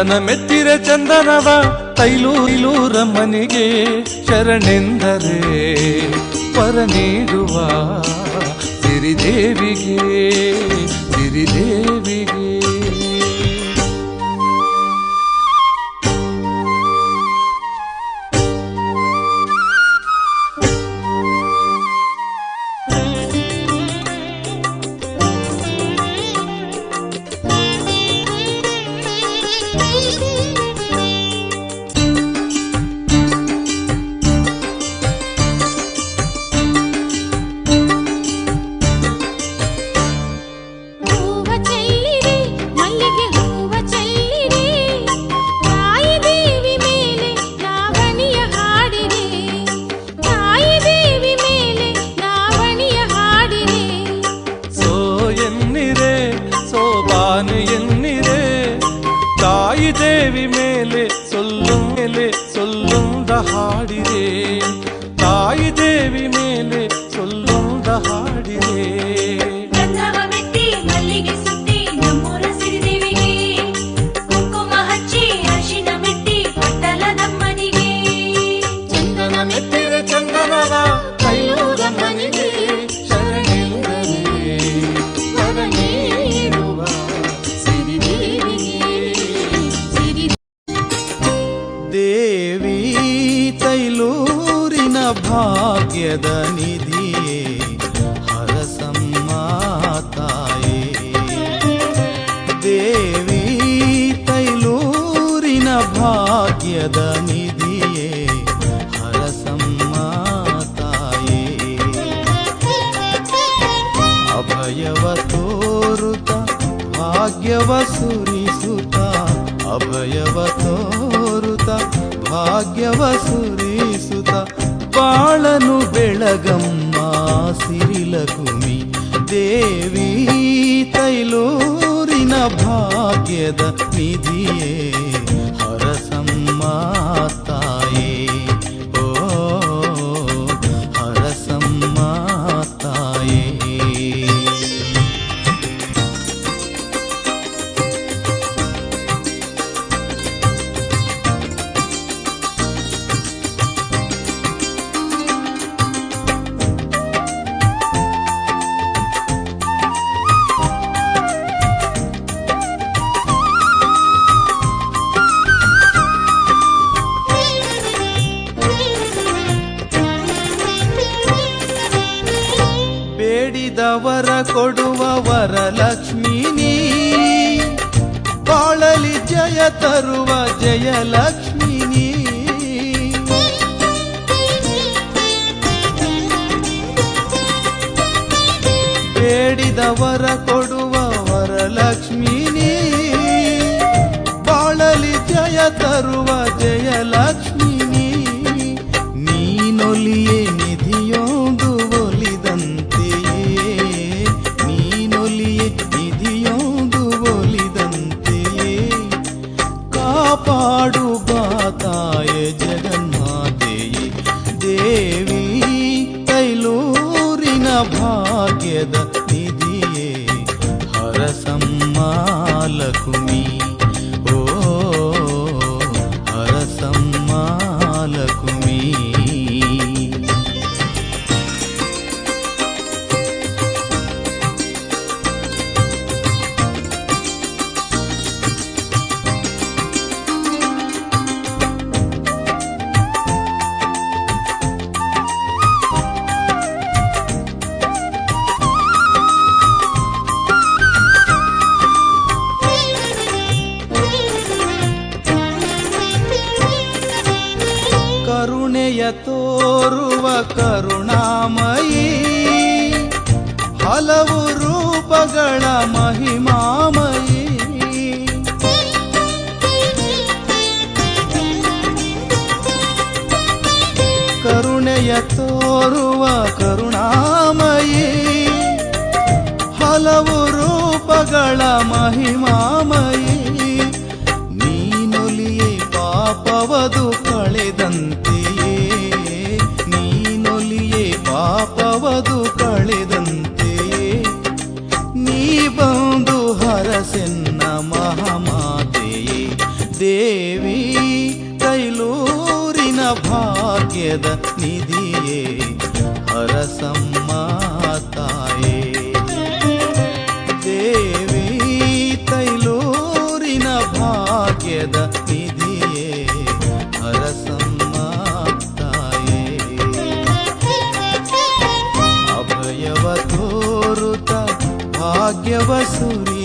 ಚಂದನ ಮೆತ್ತಿರೆ ಚಂದನವ ತೈಲೂರ ಮನೆಗೆ ಶರಣೆಂದರೆ ಪರ ನೀಡುವ ಸಿರಿದೇವಿಗೆ ಸಿರಿದೇವಿಗೆ. ಹಾಡಿರೆ ತಾಯಿ ದೇವಿ ಮೇಲೆ ಸೊಲ್ಲೊಂದ ಹಾಡಿರೆ. ಚಂದ್ರವ ಮೆಟ್ಟಿ ಮಲ್ಲಿಗೆ ಸುತ್ತಿ ನಮ್ಮೂರ ಸಿರಿದೇವಿಗೆ ಕುಂಕುಮ ಹಚ್ಚಿ ಅರಿಶಿನ ಮೆಟ್ಟಿ ಪಟ್ಟಲ ನಮ್ಮನಿಗೆ. ಚಂದನ ಮೆಟ್ಟಿರೆ ಚಂದನವ ಕೈಲೂರ ಮನೆಗೆ ಶರಣೆಂದರೆ ವರ ನೀಡುವ ಸಿರಿದೇವಿಗೆ ಸಿರಿ ದೇವಿ ತೈಲೂರಿನ ಭಾಗ್ಯದ ನಿಧಿಯೇ ಹರಸಮ್ಮ ತಾಯೇ. ದೇವಿ ತೈಲೂರಿನ ಭಾಗ್ಯದ ನಿಧಿಯೇ ಹರಸಮ್ಮ ತಾಯೇ. ಅಭಯವ ತೋರುತ ಭಾಗ್ಯವ ಸುರಿಸುತ್ತ ಅಭಯವ ತೋರುತ ಭಾಗ್ಯವ ಸುರಿಸುತ್ತ ಬಾಳನು ಬೆಳಗಮ್ಮ ಸಿರಿಲಕುಮಿ. ದೇವಿ ತೈಲೂರಿನ ಭಾಗ್ಯದ ನಿಧಿಯೇ ಹರಸಮ್ಮ ತಾಯೇ. ಓ ಹರಸಮ್ಮ ತಾಯೇ. ಬೇಡಿದವರ ಕೊಡುವ ವರಲಕ್ಷ್ಮೀ ನೀ, ಬಾಳಲಿ ಜಯ ತರುವ ಜಯಲಕ್ಷ್ಮೀ ನೀ. ಬೇಡಿದವರ ಕೊಡುವ ವರಲಕ್ಷ್ಮೀ ನೀ, ಬಾಳಲಿ ಜಯ ತರುವ ಜಯಲಕ್ಷ್ಮೀ ನೀ. ನೀನೊಲಿಯೇ ನಿಧಿಯೊಂದು ಒಲಿದಂತೆಯೇ, ನೀನೊಲಿಯೇ ನಿಧಿಯೊಂದು ಒಲಿದಂತೆಯೇ. ಕಾಪಾಡು ಬಾತಾಯೆ ಜಗನ್ಮಾತೆಯೇ. ದೇವಿ ತೈಲೂರಿನ ಭಾಗ್ಯದ ನಿಧಿಯೇ ಹರಸಮ್ಮ ಲಕುಮಿ. ಓ ಹರಸಮ್ಮ ಲಕುಮಿ. ಕರುಣೆಯ ತೋರುವ ಕರುಣಾಮಯಿ, ಹಲವು ರೂಪಗಳ ಮಹಿಮಾಮಯಿ. ಕರುಣೆಯ ತೋರುವ ಕರುಣಾಮಯಿ, ಹಲವು ರೂಪಗಳ ಮಹಿಮಾಮಯಿ. ನೀನೊಲಿಯೇ ಪಾಪವದು ಕಳೆದಂತೆಯೇ, ನೀನೊಲಿಯೇ ಪಾಪವದು ಕಳೆದಂತೆಯೇ. ನೀ ಬಂದು ಹರಸೆನ್ನ ಮಹಾಮಾತೆಯೇ. ದೇವಿ ತೈಲೂರಿನ ಭಾಗ್ಯದ ನಿಧಿಯೇ ಹರಸಮ್ಮ ತಾಯೇ. ದೇವಿ ತೈಲೂರಿನ ಭಾಗ್ಯದ ನಿಧಿಯೇ ಹರಸಮ್ಮ ತಾಯೇ. ಅಭಯವ ತೋರುತ ಭಾಗ್ಯವ ಸುರಿ